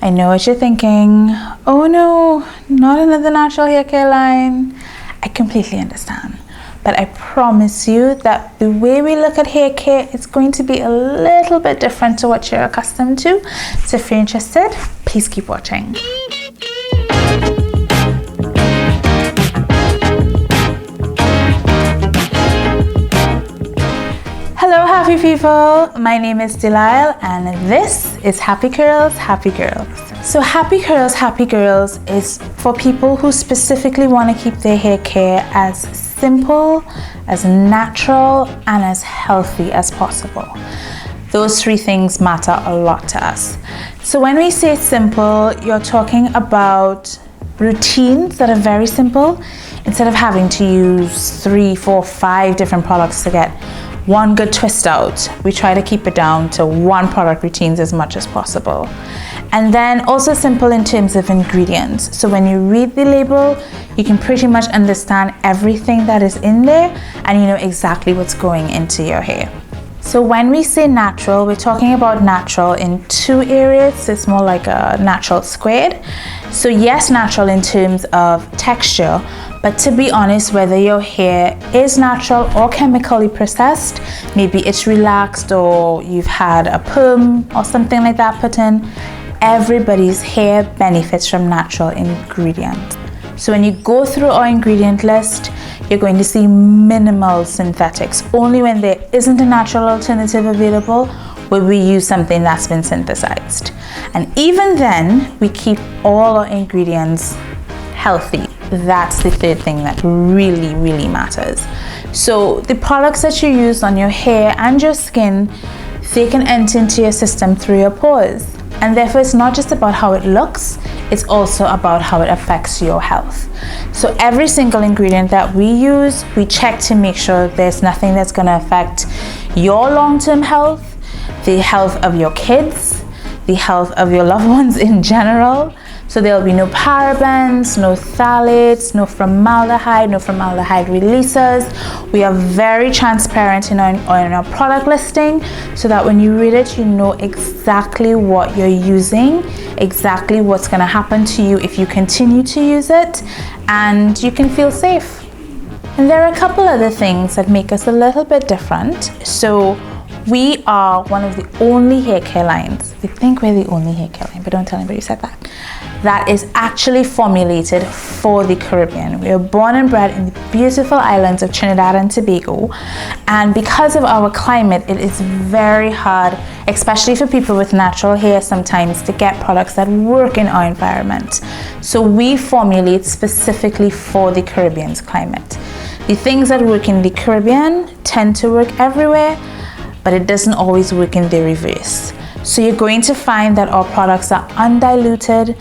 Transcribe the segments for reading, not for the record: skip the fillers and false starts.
I know what you're thinking. Oh no, not another natural hair care line. I completely understand. But I promise you that the way we look at hair care is going to be a little bit different to what you're accustomed to. So if you're interested, please keep watching. Hello happy people, my name is Delisle and this is Happy Curls, Happy Girls. So Happy Curls, Happy Girls is for people who specifically want to keep their hair care as simple, as natural and as healthy as possible. Those three things matter a lot to us. So when we say simple, you're talking about routines that are very simple. Instead of having to use 3, 4, 5 different products to get one good twist out, we try to keep it down to one product routines as much as possible. And then also simple in terms of ingredients. So when you read the label, you can pretty much understand everything that is in there and you know exactly what's going into your hair. So when we say natural, we're talking about natural in 2 areas. It's more like a natural squared. So yes, natural in terms of texture, but to be honest, whether your hair is natural or chemically processed, maybe it's relaxed or you've had a perm or something like that put in, everybody's hair benefits from natural ingredients. So when you go through our ingredient list, you're going to see minimal synthetics. Only when there isn't a natural alternative available will we use something that's been synthesized. And even then, we keep all our ingredients healthy. That's the third thing that really, really matters. So the products that you use on your hair and your skin, they can enter into your system through your pores. And therefore, it's not just about how it looks, it's also about how it affects your health. So every single ingredient that we use, we check to make sure there's nothing that's going to affect your long-term health, the health of your kids, the health of your loved ones in general. So there'll be no parabens, no phthalates, no formaldehyde releases. We are very transparent in our product listing so that when you read it, you know exactly what you're using, exactly what's going to happen to you if you continue to use it, and you can feel safe. And there are a couple other things that make us a little bit different. So we are one of the only hair care lines. We think we're the only hair care line, but don't tell anybody you said that. That is actually formulated for the Caribbean. We were born and bred in the beautiful islands of Trinidad and Tobago. And because of our climate, it is very hard, especially for people with natural hair sometimes, to get products that work in our environment. So we formulate specifically for the Caribbean's climate. The things that work in the Caribbean tend to work everywhere, but it doesn't always work in the reverse. So you're going to find that our products are undiluted.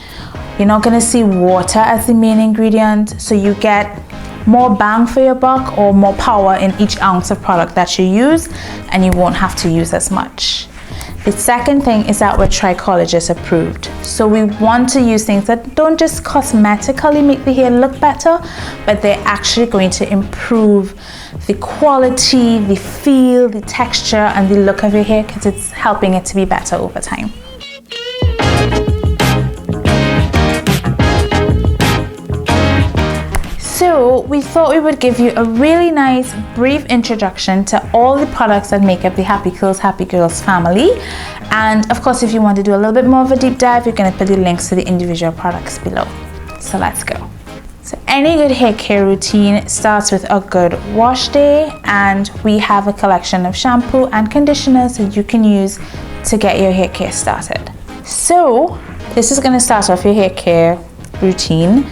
You're not going to see water as the main ingredient, so you get more bang for your buck or more power in each ounce of product that you use, and you won't have to use as much. The second thing is that we're trichologist approved. So we want to use things that don't just cosmetically make the hair look better, but they're actually going to improve the quality, the feel, the texture, and the look of your hair, because it's helping it to be better over time. So we thought we would give you a really nice brief introduction to all the products that make up the Happy Curls, Happy Girls family. And of course, if you want to do a little bit more of a deep dive, you're going to put the links to the individual products below. So let's go. So any good hair care routine starts with a good wash day, and we have a collection of shampoo and conditioners that you can use to get your hair care started. So this is going to start off your hair care routine.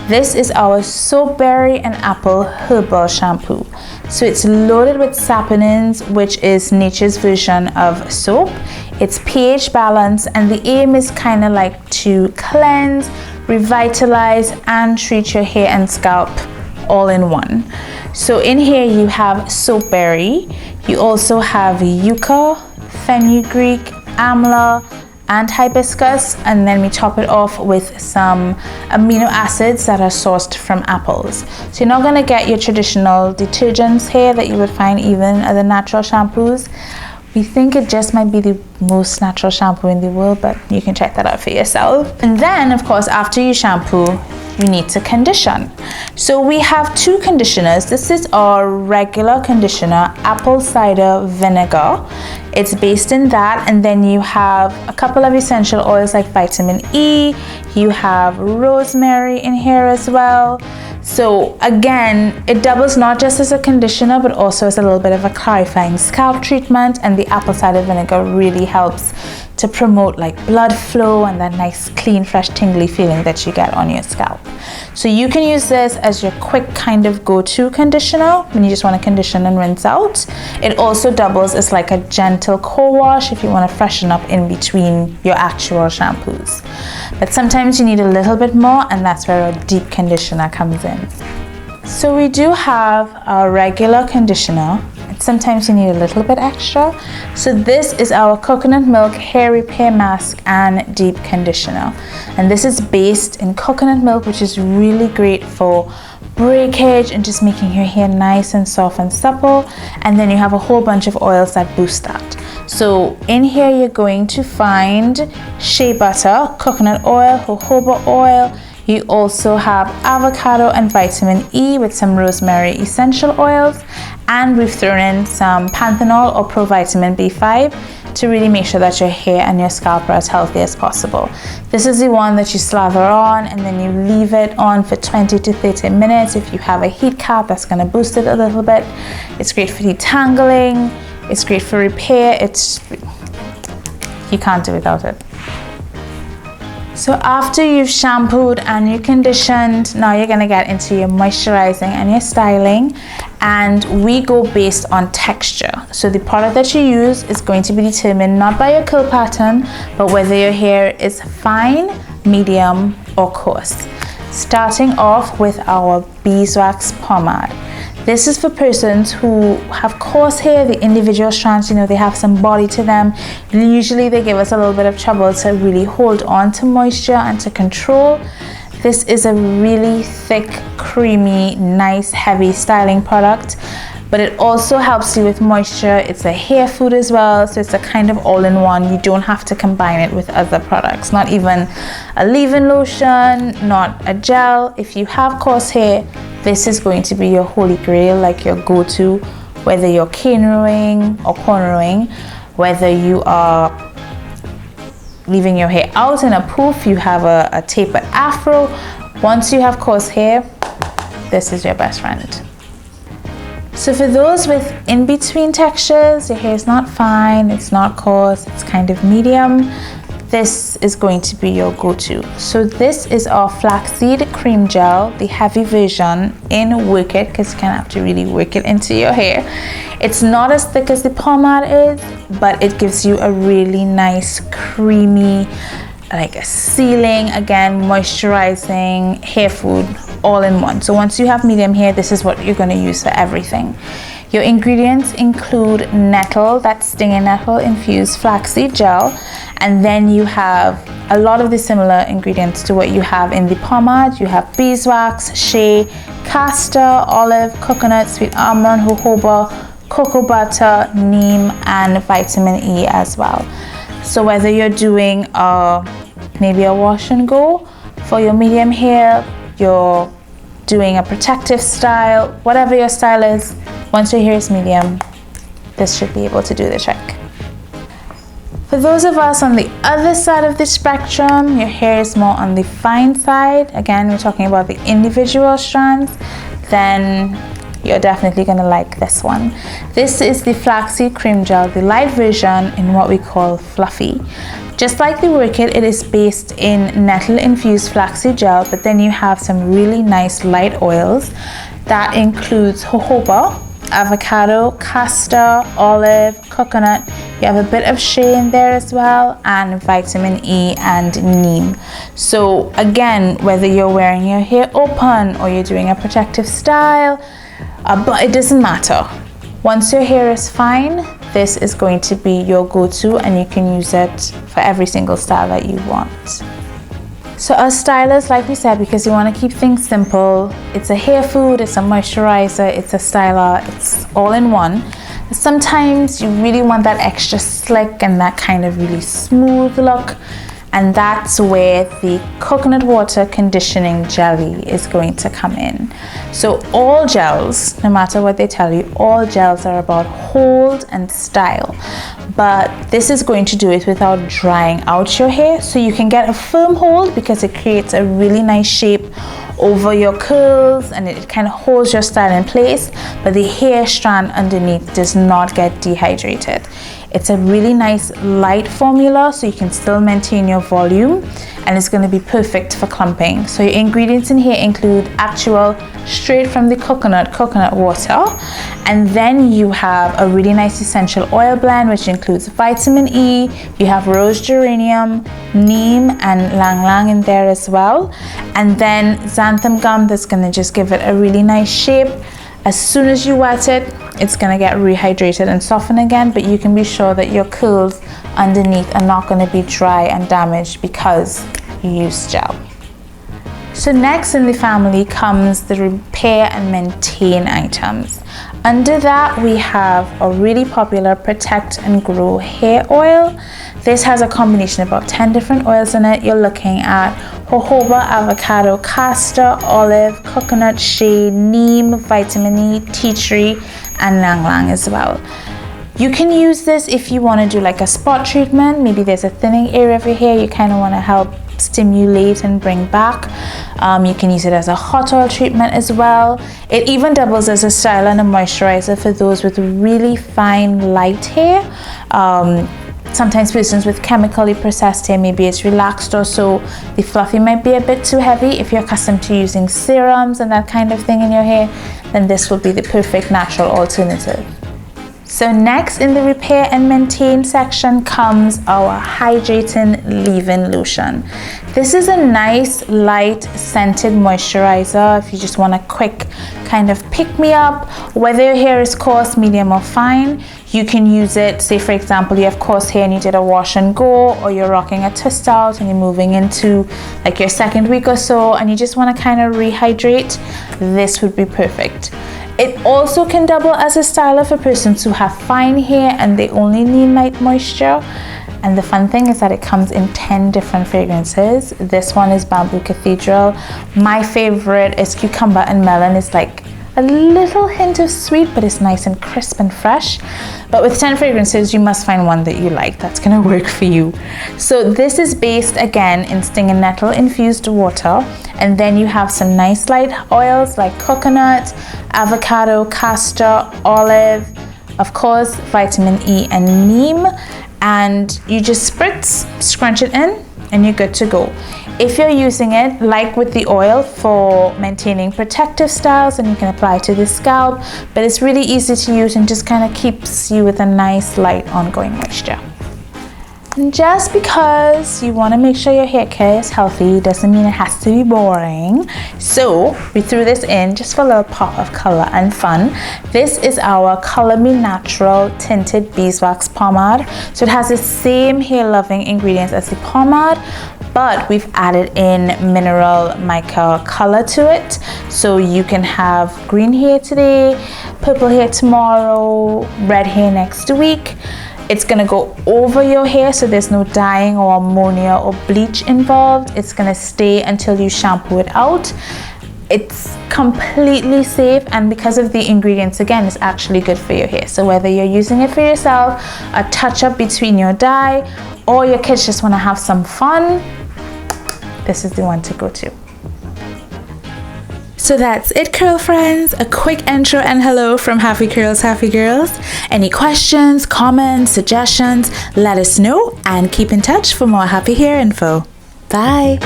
This is our soapberry and apple herbal shampoo. So it's loaded with saponins, which is nature's version of soap. It's pH balanced, and the aim is kind of like to cleanse, revitalize, and treat your hair and scalp all in one. So in here you have soapberry, you also have yucca, fenugreek, amla, and hibiscus, and then we top it off with some amino acids that are sourced from apples. So you're not going to get your traditional detergents here that you would find even in other natural shampoos, We think it just might be the most natural shampoo in the world, but you can check that out for yourself. And then, of course, after you shampoo, you need to condition. So we have two conditioners. This is our regular conditioner, apple cider vinegar. It's based in that, and then you have a couple of essential oils like vitamin E. You have rosemary in here as well. So again, it doubles not just as a conditioner, but also as a little bit of a clarifying scalp treatment, and the apple cider vinegar really helps to promote like blood flow and that nice, clean, fresh, tingly feeling that you get on your scalp. So you can use this as your quick kind of go-to conditioner when you just want to condition and rinse out. It also doubles as like a gentle co-wash if you want to freshen up in between your actual shampoos. But sometimes you need a little bit more, and that's where a deep conditioner comes in. So we do have our regular conditioner, and sometimes you need a little bit extra. So this is our coconut milk hair repair mask and deep conditioner, and this is based in coconut milk, which is really great for breakage and just making your hair nice and soft and supple. And then you have a whole bunch of oils that boost that. So in here you're going to find shea butter, coconut oil, jojoba oil. You also have avocado and vitamin E with some rosemary essential oils, and we've thrown in some panthenol or provitamin B5 to really make sure that your hair and your scalp are as healthy as possible. This is the one that you slather on and then you leave it on for 20 to 30 minutes. If you have a heat cap, that's going to boost it a little bit. It's great for detangling, it's great for repair. You can't do without it. So after you've shampooed and you conditioned, now you're gonna get into your moisturizing and your styling, and we go based on texture. So the product that you use is going to be determined not by your curl pattern, but whether your hair is fine, medium, or coarse. Starting off with our beeswax pomade. This is for persons who have coarse hair, the individual strands, you know, they have some body to them. Usually they give us a little bit of trouble to really hold on to moisture and to control. This is a really thick, creamy, nice, heavy styling product, but it also helps you with moisture. It's a hair food as well, so it's a kind of all-in-one. You don't have to combine it with other products, not even a leave-in lotion, not a gel. If you have coarse hair, this is going to be your holy grail, like your go-to, whether you're cane-rowing or cornrowing, whether you are leaving your hair out in a poof, you have a tapered afro. Once you have coarse hair, this is your best friend. So for those with in-between textures, your hair is not fine, it's not coarse, it's kind of medium, this is going to be your go-to. So this is our flaxseed cream gel, the heavy version in Work It, because you kind of have to really work it into your hair. It's not as thick as the pomade is, but it gives you a really nice, creamy, like a sealing, again, moisturizing hair food all in one. So once you have medium hair, this is what you're going to use for everything. Your ingredients include nettle, that's stinging nettle infused flaxseed gel, and then you have a lot of the similar ingredients to what you have in the pomade. You have beeswax, shea, castor, olive, coconut, sweet almond, jojoba, cocoa butter, neem, and vitamin E as well. So whether you're doing maybe a wash and go for your medium hair, you're doing a protective style, whatever your style is, once your hair is medium, this should be able to do the trick. For those of us on the other side of the spectrum, your hair is more on the fine side, again, we're talking about the individual strands, then you're definitely gonna like this one. This is the flaxseed cream gel, the light version in what we call fluffy. Just like the Work It, it is based in nettle infused flaxseed gel, but then you have some really nice light oils. That includes jojoba, avocado, castor, olive, coconut. You have a bit of shea in there as well, and vitamin E and neem. So again, whether you're wearing your hair open or you're doing a protective style, but it doesn't matter. Once your hair is fine, this is going to be your go-to, and you can use it for every single style that you want. So as stylists, like we said, because you want to keep things simple, it's a hair food, it's a moisturizer, it's a styler, it's all in one. Sometimes you really want that extra slick and that kind of really smooth look, and that's where the coconut water conditioning jelly is going to come in. So all gels, no matter what they tell you, all gels are about hold and style, but this is going to do it without drying out your hair, so you can get a firm hold because it creates a really nice shape over your curls and it kind of holds your style in place, but the hair strand underneath does not get dehydrated. It's a really nice light formula, so you can still maintain your volume, and it's going to be perfect for clumping. So your ingredients in here include actual straight from the coconut water, and then you have a really nice essential oil blend which includes vitamin E, you have rose geranium, neem and lang lang in there as well, and then xanthan gum that's going to just give it a really nice shape. As soon as you wet it, it's going to get rehydrated and soften again, but you can be sure that your curls underneath are not going to be dry and damaged because you used gel. So next in the family comes the repair and maintain items. Under that we have a really popular Protect and Grow hair oil. This has a combination of about 10 different oils in it. You're looking at jojoba, avocado, castor, olive, coconut, shea, neem, vitamin E, tea tree, and lang lang as well. You can use this if you want to do like a spot treatment. Maybe there's a thinning area of your hair you kind of want to help stimulate and bring back. You can use it as a hot oil treatment as well. It even doubles as a styler and a moisturizer for those with really fine light hair. Sometimes persons with chemically processed hair, maybe it's relaxed or so, the fluffy might be a bit too heavy. If you're accustomed to using serums and that kind of thing in your hair, then this will be the perfect natural alternative. So next in the repair and maintain section comes our hydrating leave-in lotion. This is a nice light scented moisturizer if you just want a quick kind of pick me up. Whether your hair is coarse, medium or fine, you can use it. Say for example you have coarse hair and you did a wash and go, or you're rocking a twist out and you're moving into like your second week or so and you just want to kind of rehydrate, this would be perfect. It also can double as a styler for persons who have fine hair and they only need light moisture. And the fun thing is that it comes in 10 different fragrances. This one is Bamboo Cathedral. My favorite is Cucumber and Melon. It's like a little hint of sweet, but it's nice and crisp and fresh. But with 10 fragrances, you must find one that you like that's gonna work for you. So this is based again in sting and nettle infused water. And then you have some nice light oils like coconut, avocado, castor, olive, of course, vitamin E and neem. And you just spritz, scrunch it in, and you're good to go. If you're using it, like with the oil, for maintaining protective styles, and you can apply it to the scalp, but it's really easy to use and just kind of keeps you with a nice light ongoing moisture. And just because you want to make sure your hair care is healthy doesn't mean it has to be boring. So we threw this in just for a little pop of color and fun. This is our Color Me Natural Tinted Beeswax Pomade. So it has the same hair loving ingredients as the pomade, but we've added in mineral mica color to it. So you can have green hair today, purple hair tomorrow, red hair next week. It's gonna go over your hair, so there's no dyeing or ammonia or bleach involved. It's gonna stay until you shampoo it out. It's completely safe, and because of the ingredients, again, it's actually good for your hair. So whether you're using it for yourself, a touch-up between your dye, or your kids just wanna have some fun, this is the one to go to. So that's it, curl friends. A quick intro and hello from Happy Curls, Happy Girls. Any questions, comments, suggestions, let us know and keep in touch for more happy hair info. Bye.